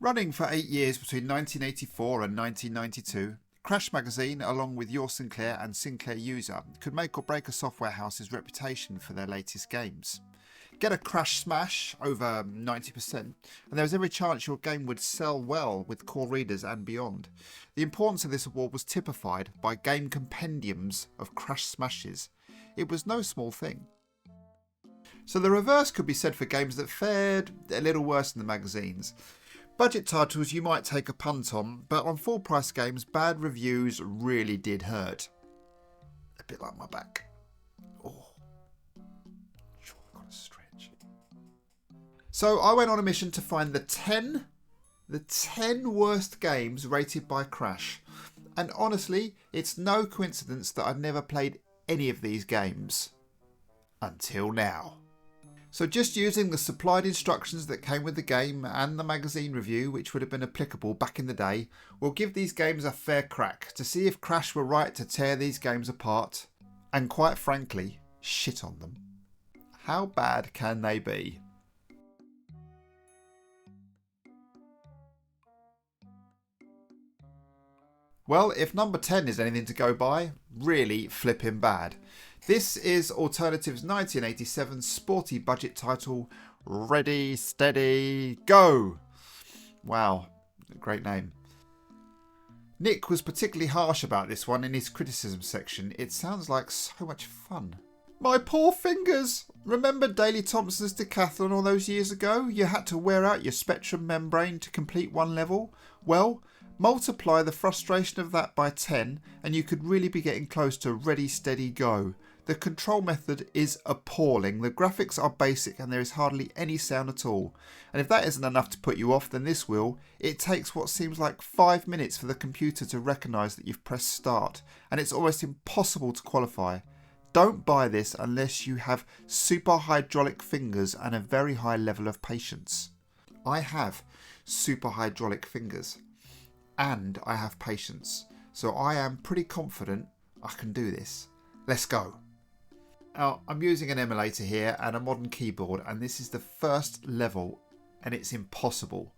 Running for 8 years between 1984 and 1992, Crash magazine, along with Your Sinclair and Sinclair User, could make or break a software house's reputation for their latest games. Get a crash smash over 90%, and there was every chance your game would sell well with core readers and beyond. The importance of this award was typified by game compendiums of crash smashes. It was no small thing. So the reverse could be said for games that fared a little worse than the magazines. Budget titles you might take a punt on, but on full price games, bad reviews really did hurt. A bit like my back. Oh, sure, I've got to stretch. So I went on a mission to find the 10 worst games rated by Crash. And honestly, it's no coincidence that I've never played any of these games. Until now. So just using the supplied instructions that came with the game and the magazine review, which would have been applicable back in the day, we'll give these games a fair crack to see if Crash were right to tear these games apart and, quite frankly, shit on them. How bad can they be? Well, if number 10 is anything to go by, really flipping bad. This is Alternative's 1987 sporty budget title, Ready, Steady, Go! Wow, great name. Nick was particularly harsh about this one in his criticism section. It sounds like so much fun. My poor fingers! Remember Daley Thompson's decathlon all those years ago? You had to wear out your spectrum membrane to complete one level? Well, multiply the frustration of that by 10 and you could really be getting close to Ready, Steady, Go. The control method is appalling. The graphics are basic and there is hardly any sound at all. And if that isn't enough to put you off, then this will. It takes what seems like 5 minutes for the computer to recognise that you've pressed start, and it's almost impossible to qualify. Don't buy this unless you have super hydraulic fingers and a very high level of patience. I have super hydraulic fingers and I have patience, so I am pretty confident I can do this. Let's go. Now, I'm using an emulator here and a modern keyboard, and this is the first level and it's impossible.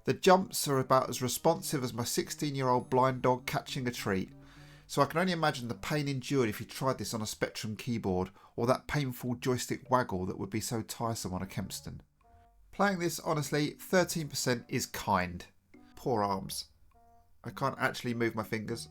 The jumps are about as responsive as my 16-year-old blind dog catching a treat, so I can only imagine the pain endured if you tried this on a Spectrum keyboard, or that painful joystick waggle that would be so tiresome on a Kempston. Playing this, honestly, 13% is kind. Poor arms. I can't actually move my fingers.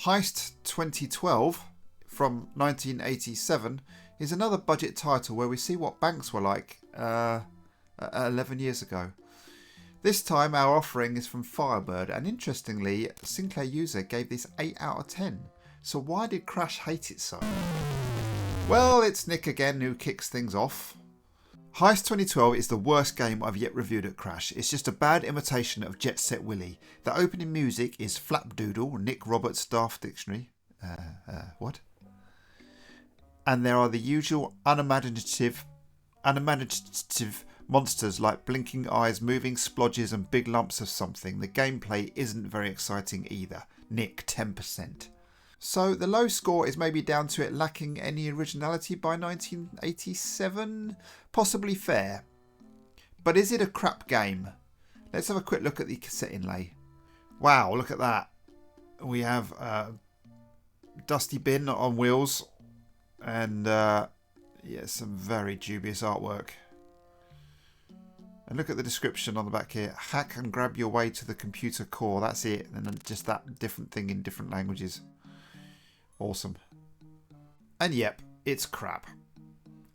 Heist 2012 from 1987 is another budget title where we see what banks were like 11 years ago. This time our offering is from Firebird, and interestingly Sinclair User gave this 8 out of 10. So why did Crash hate it so? Well, it's Nick again who kicks things off. Heist 2012 is the worst game I've yet reviewed at Crash. It's just a bad imitation of Jet Set Willy. The opening music is Flapdoodle, Nick Roberts' Daft Dictionary. What? And there are the usual unimaginative monsters like blinking eyes, moving splodges and big lumps of something. The gameplay isn't very exciting either. Nick, 10%. So the low score is maybe down to it lacking any originality by 1987? Possibly fair. But is it a crap game? Let's have a quick look at the cassette inlay. Wow, look at that. We have a dusty bin on wheels and some very dubious artwork. And look at the description on the back here. Hack and grab your way to the computer core. That's it. And then just that different thing in different languages. Awesome. And yep, it's crap.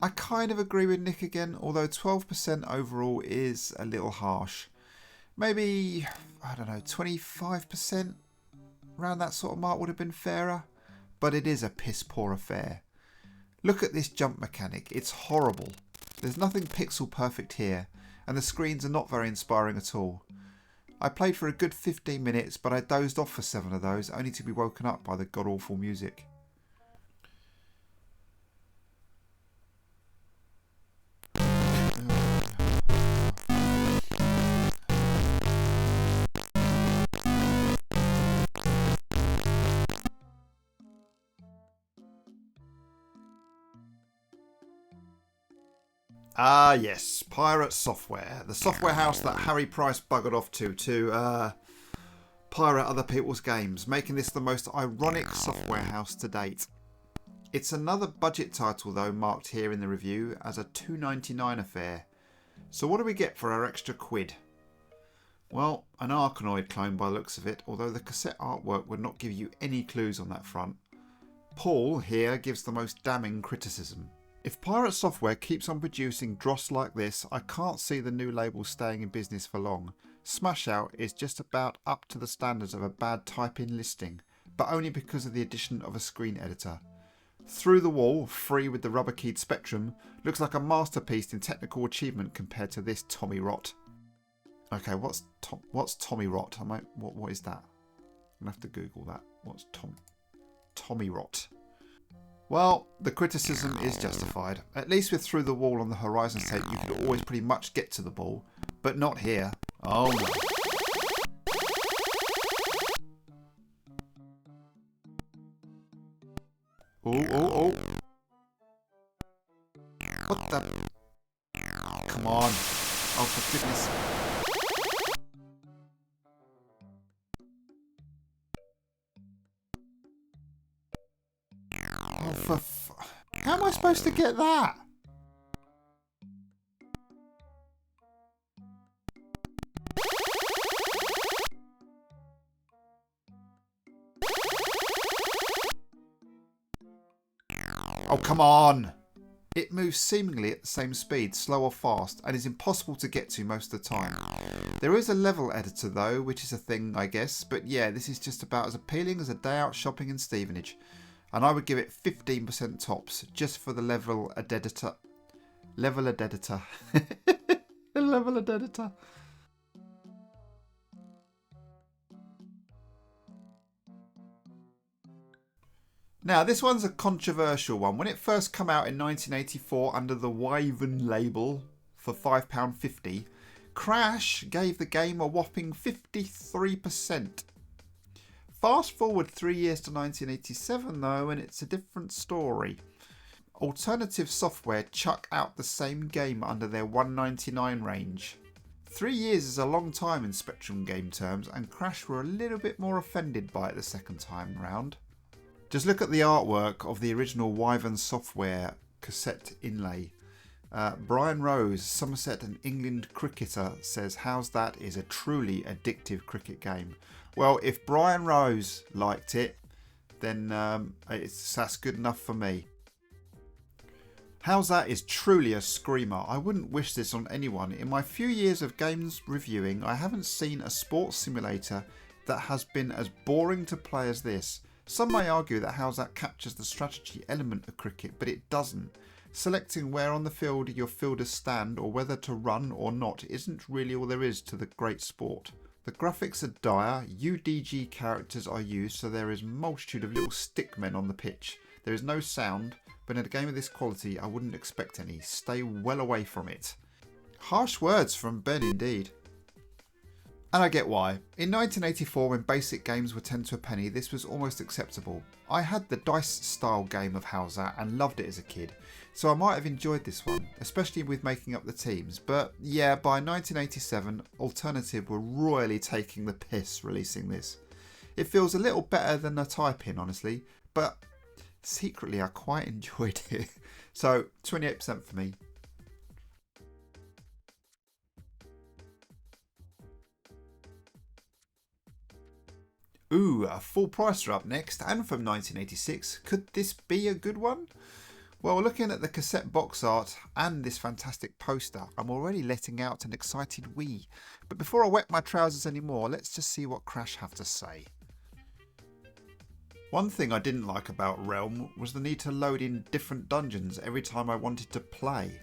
I kind of agree with Nick again, although 12% overall is a little harsh. Maybe, I don't know, 25%? Around that sort of mark would have been fairer. But it is a piss poor affair. Look at this jump mechanic. It's horrible. There's nothing pixel perfect here. and the screens are not very inspiring at all. I played for a good 15 minutes, but I dozed off for 7 of those, only to be woken up by the god-awful music. Ah yes, Pirate Software. The software house that Harry Price buggered off to pirate other people's games, making this the most ironic software house to date. It's another budget title though, marked here in the review as a $2.99 affair. So what do we get for our extra quid? Well, an Arkanoid clone by the looks of it, although the cassette artwork would not give you any clues on that front. Paul here gives the most damning criticism. If Pirate Software keeps on producing dross like this, I can't see the new label staying in business for long. Smash Out is just about up to the standards of a bad type-in listing, but only because of the addition of a screen editor. Through the Wall, free with the rubber-keyed Spectrum, looks like a masterpiece in technical achievement compared to this Tommy Rot. Okay, what's Tommy Rot? What is that? I'm going to have to Google that. What's Tommy Rot? Well, the criticism is justified. At least with Through the Wall on the Horizon tape, you could always pretty much get to the ball. But not here. Oh no. Oh. What the? Come on. Oh, for goodness. How am I supposed to get that? Oh, come on! It moves seemingly at the same speed, slow or fast, and is impossible to get to most of the time. There is a level editor though, which is a thing I guess, but yeah, this is just about as appealing as a day out shopping in Stevenage. And I would give it 15% tops, just for the level editor. Level editor. Level editor. Now, this one's a controversial one. When it first came out in 1984 under the Wyvern label for £5.50, Crash gave the game a whopping 53%. Fast forward 3 years to 1987 though, and it's a different story. Alternative Software chuck out the same game under their $1.99 range. 3 years is a long time in Spectrum game terms, and Crash were a little bit more offended by it the second time round. Just look at the artwork of the original Wyvern Software cassette inlay. Brian Rose, Somerset and England cricketer, says Howzat is a truly addictive cricket game. Well, if Brian Rose liked it, then that's good enough for me. Howzat is truly a screamer. I wouldn't wish this on anyone. In my few years of games reviewing, I haven't seen a sports simulator that has been as boring to play as this. Some may argue that Howzat captures the strategy element of cricket, but it doesn't. Selecting where on the field your fielders stand or whether to run or not isn't really all there is to the great sport. The graphics are dire, UDG characters are used, so there is a multitude of little stickmen on the pitch. There is no sound, but in a game of this quality I wouldn't expect any. Stay well away from it. Harsh words from Ben indeed. And I get why. In 1984, when basic games were 10 to a penny, this was almost acceptable. I had the dice style game of Howzat and loved it as a kid, so I might have enjoyed this one, especially with making up the teams. But yeah, by 1987, Alternative were royally taking the piss releasing this. It feels a little better than a type-in, honestly, but secretly I quite enjoyed it. So 28% for me. Ooh, a full pricer up next, and from 1986. Could this be a good one? Well, looking at the cassette box art and this fantastic poster, I'm already letting out an excited wee. But before I wet my trousers anymore, let's just see what Crash have to say. One thing I didn't like about Realm was the need to load in different dungeons every time I wanted to play.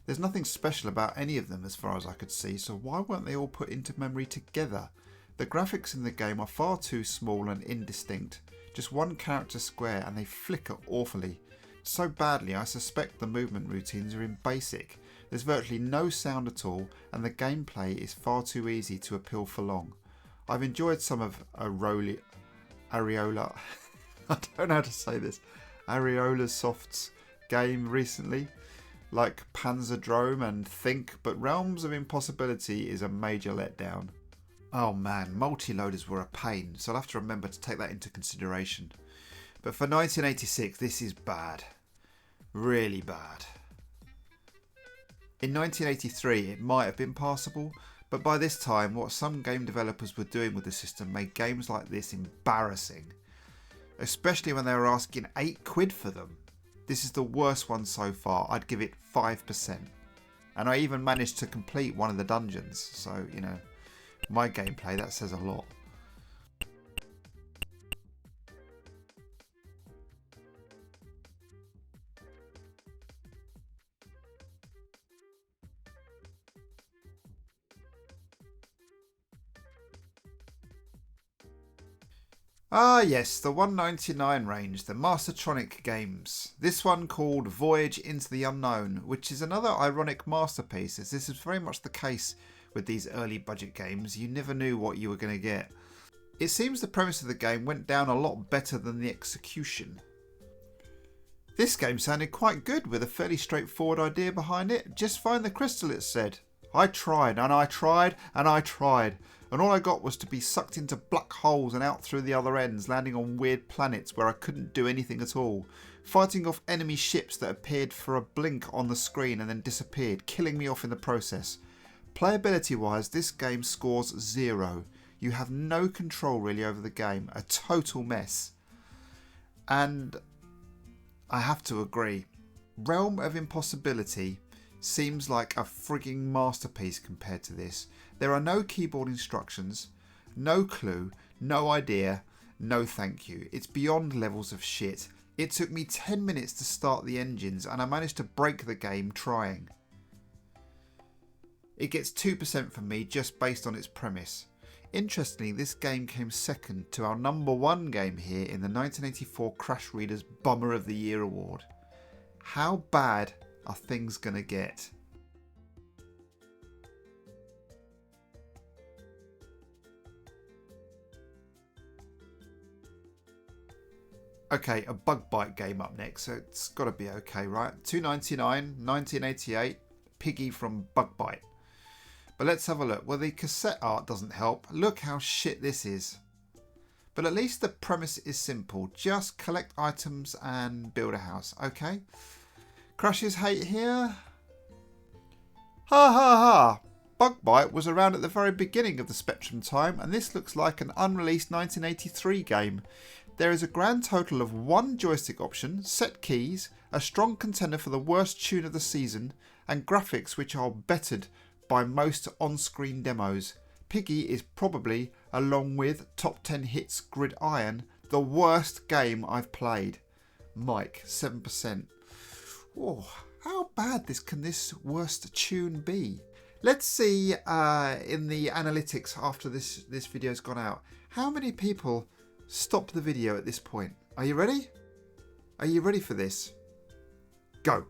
There's nothing special about any of them as far as I could see, so why weren't they all put into memory together? The graphics in the game are far too small and indistinct. Just one character square and they flicker awfully. So badly I suspect the movement routines are in basic. There's virtually no sound at all and the gameplay is far too easy to appeal for long. I've enjoyed some of Areola I don't know how to say this. Areola Soft's game recently, like Panzerdrome and Think, but Realms of Impossibility is a major letdown. Oh man, multi-loaders were a pain, so I'll have to remember to take that into consideration. But for 1986, this is bad. Really bad. In 1983, it might have been passable, but by this time, what some game developers were doing with the system made games like this embarrassing. Especially when they were asking £8 for them. This is the worst one so far. I'd give it 5%. And I even managed to complete one of the dungeons. So, you know, my gameplay, that says a lot. Ah yes, the 199 range, the Mastertronic games. This one called Voyage into the Unknown, which is another ironic masterpiece, as this is very much the case with these early budget games. You never knew what you were going to get. It seems the premise of the game went down a lot better than the execution. This game sounded quite good with a fairly straightforward idea behind it. Just find the crystal, it said. I tried and I tried and I tried. And all I got was to be sucked into black holes and out through the other ends, landing on weird planets where I couldn't do anything at all. Fighting off enemy ships that appeared for a blink on the screen and then disappeared, killing me off in the process. Playability wise, this game scores 0. You have no control really over the game. A total mess. And I have to agree. Realm of Impossibility seems like a frigging masterpiece compared to this. There are no keyboard instructions, no clue, no idea, no thank you. It's beyond levels of shit. It took me 10 minutes to start the engines and I managed to break the game trying. It gets 2% from me just based on its premise. Interestingly, this game came second to our #1 game here in the 1984 Crash Readers Bummer of the Year award. How bad are things gonna get? Okay, a bug bite game up next, so it's got to be okay, right? $2.99, 1988, Piggy from Bug Bite. But let's have a look. Well, the cassette art doesn't help. Look how shit this is. But at least the premise is simple. Just collect items and build a house, okay? Crash's hate here? Ha ha ha! Bug Bite was around at the very beginning of the Spectrum time, and this looks like an unreleased 1983 game. There is a grand total of 1 joystick option, set keys, a strong contender for the worst tune of the season, and graphics which are bettered by most on-screen demos. Piggy is probably, along with Top 10 Hits Gridiron, the worst game I've played. Mike, 7%. Oh, how bad can this worst tune be? Let's see in the analytics after this video's gone out. How many people stop the video at this point? Are you ready? Are you ready for this? Go.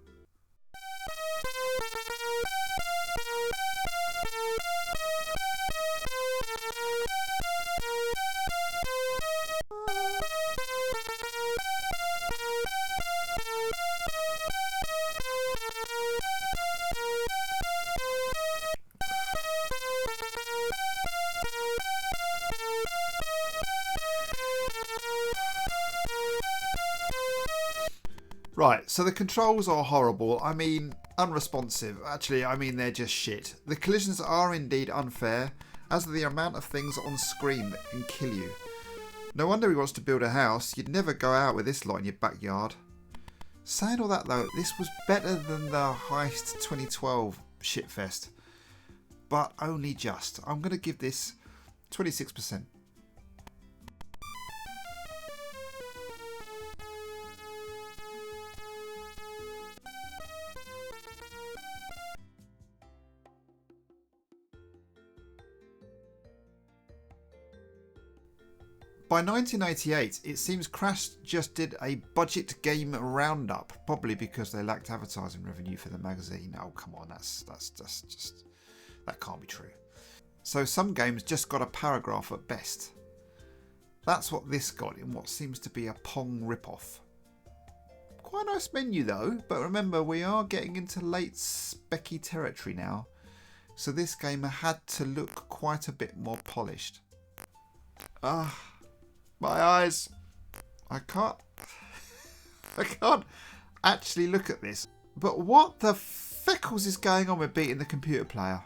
Right, so the controls are horrible. I mean, unresponsive. Actually, I mean, they're just shit. The collisions are indeed unfair, as are the amount of things on screen that can kill you. No wonder he wants to build a house. You'd never go out with this lot in your backyard. Saying all that though, this was better than the Heist 2012 shitfest. But only just. I'm going to give this 26%. By 1988, it seems Crash just did a budget game roundup, probably because they lacked advertising revenue for the magazine. Oh, come on, that's just that can't be true. So some games just got a paragraph at best. That's what this got in what seems to be a Pong ripoff. Quite a nice menu though, but remember we are getting into late specky territory now, so this game had to look quite a bit more polished. Ah, my eyes. I can't actually look at this. But what the feckles is going on with beating the computer player?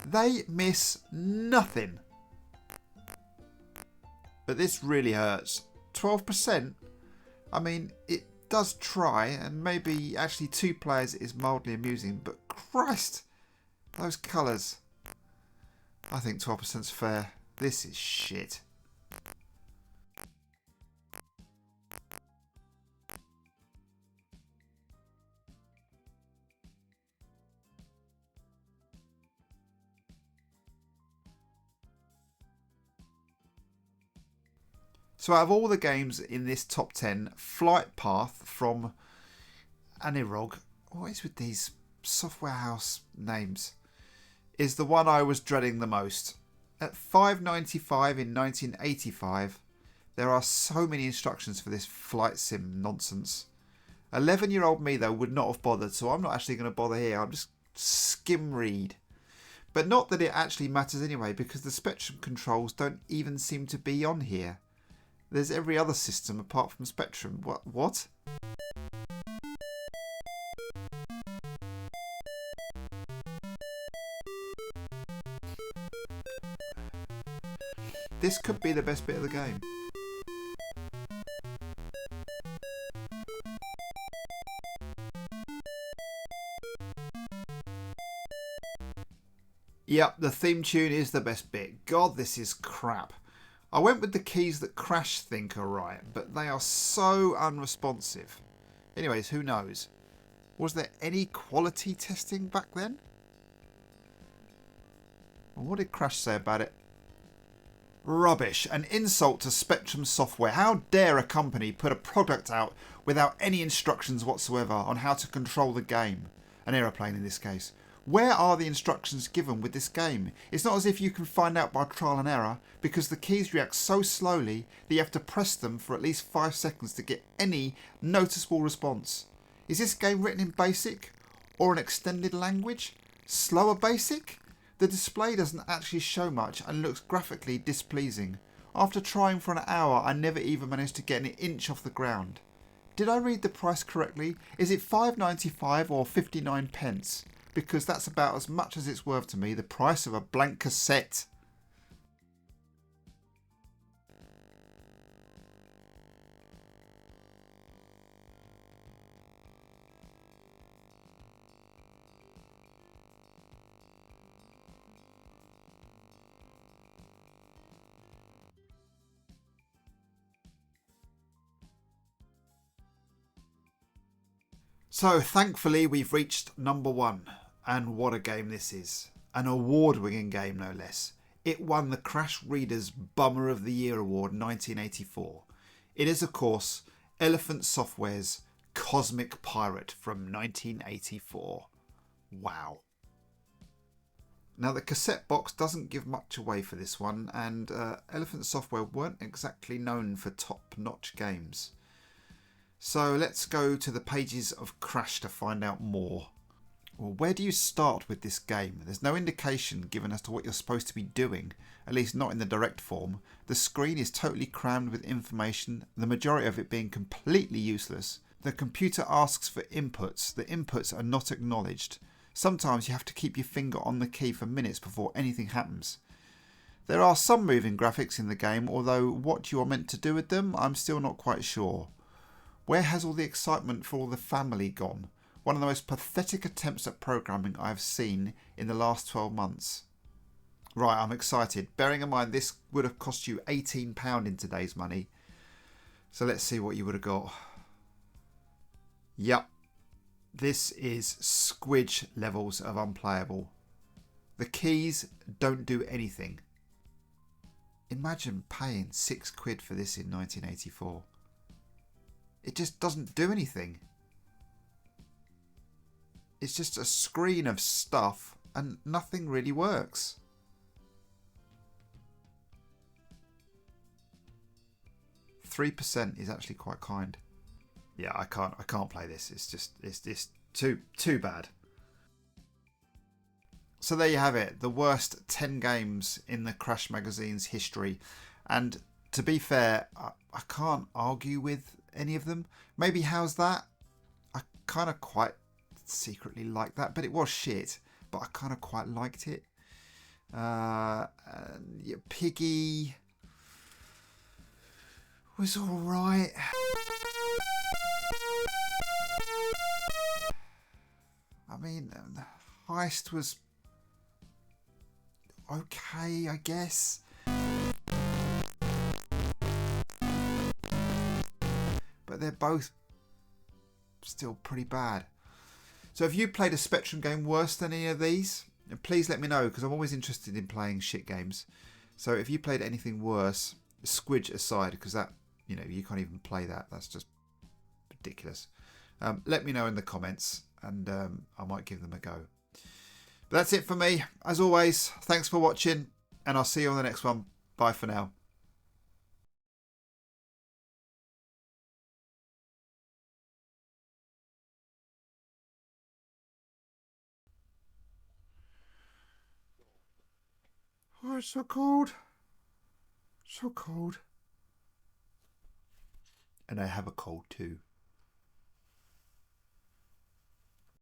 They miss nothing. But this really hurts. 12%? I mean, it does try, and maybe actually 2 players is mildly amusing, but Christ, those colours. I think 12%'s fair. This is shit. So out of all the games in this top 10, Flight Path from Anirog, what is with these software house names, is the one I was dreading the most. At $5.95 in 1985, there are so many instructions for this flight sim nonsense. 11-year-old me though would not have bothered, so I'm not actually going to bother here. I'm just skim read. But not that it actually matters anyway, because the Spectrum controls don't even seem to be on here. There's every other system apart from Spectrum. What? This could be the best bit of the game. Yep, the theme tune is the best bit. God, this is crap. I went with the keys that Crash think are right, but they are so unresponsive. Anyways, who knows? Was there any quality testing back then? And what did Crash say about it? Rubbish. An insult to Spectrum software. How dare a company put a product out without any instructions whatsoever on how to control the game? An aeroplane in this case. Where are the instructions given with this game? It's not as if you can find out by trial and error, because the keys react so slowly that you have to press them for at least 5 seconds to get any noticeable response. Is this game written in BASIC or an extended language? Slower BASIC? The display doesn't actually show much and looks graphically displeasing. After trying for an hour, I never even managed to get an inch off the ground. Did I read the price correctly? Is it £5.95 or 59 pence? Because that's about as much as it's worth to me, the price of a blank cassette. So thankfully we've reached number 1. And what a game this is. An award-winning game, no less. It won the Crash Reader's Bummer of the Year Award 1984. It is, of course, Elephant Software's Kosmik Pirate from 1984. Wow. Now, the cassette box doesn't give much away for this one, and Elephant Software weren't exactly known for top-notch games. So let's go to the pages of Crash to find out more. Well, where do you start with this game? There's no indication given as to what you're supposed to be doing, at least not in the direct form. The screen is totally crammed with information, the majority of it being completely useless. The computer asks for inputs. The inputs are not acknowledged. Sometimes you have to keep your finger on the key for minutes before anything happens. There are some moving graphics in the game, although what you are meant to do with them, I'm still not quite sure. Where has all the excitement for all the family gone? One of the most pathetic attempts at programming I have seen in the last 12 months. Right, I'm excited. Bearing in mind this would have cost you £18 in today's money. So let's see what you would have got. Yep. This is squidge levels of unplayable. The keys don't do anything. Imagine paying £6 for this in 1984. It just doesn't do anything. It's just a screen of stuff and nothing really works. %3 is actually quite kind. Yeah, I can't play this. It's just too bad. So there you have it, the worst 10 games in the Crash Magazine's history. And to be fair, I can't argue with any of them. Maybe Howzat? I kind of quite secretly liked that, but it was shit. But I kind of quite liked it. Yeah, Piggy was alright. I mean, Heist was okay, I guess. But they're both still pretty bad. So if you played a Spectrum game worse than any of these, please let me know, because I'm always interested in playing shit games. So if you played anything worse, Squidge aside, because that, you know, you can't even play that. That's just ridiculous. Let me know in the comments, and I might give them a go. But that's it for me. As always, thanks for watching, and I'll see you on the next one. Bye for now. Oh, it's so cold. So cold. And I have a cold too.